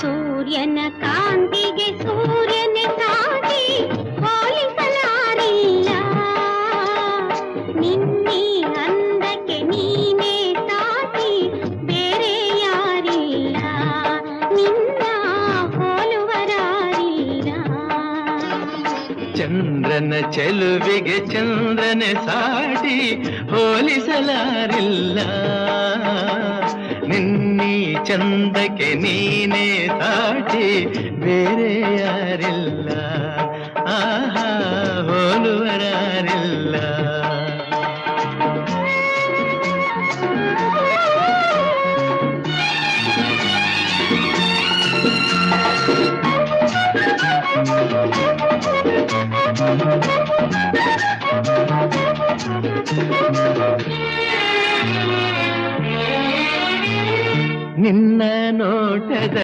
ಸೂರ್ಯನ ಕಾಂತಿಗೆ ಸೂರ್ಯನೇ ಸಾಟಿ ಹೋಲಿಸಲಾರಿಲ್ಲ. ನಿನ್ನೆ ಅಂದಕ್ಕೆ ನೀನೇ ಸಾಟಿ ಬೇರೆ ಯಾರಿಲ್ಲ. ನಿನ್ನ ಹೋಲುವರಾರಿಲ್ಲ. ಚಂದ್ರನ ಚೆಲುವಿಗೆ ಚಂದ್ರನೇ ಸಾಟಿ ಹೋಲಿಸಲಾರಿಲ್ಲ. ನಿನ್ನೀ ಚಂದಕ್ಕೆ ನೀನೇ ಸಾಟಿ ಬೇರೆ ಯಾರಿಲ್ಲ. ಆಹಾ ಹೋಲುವರಾರಿಲ್ಲ. ನಿನ್ನ ನೋಟದ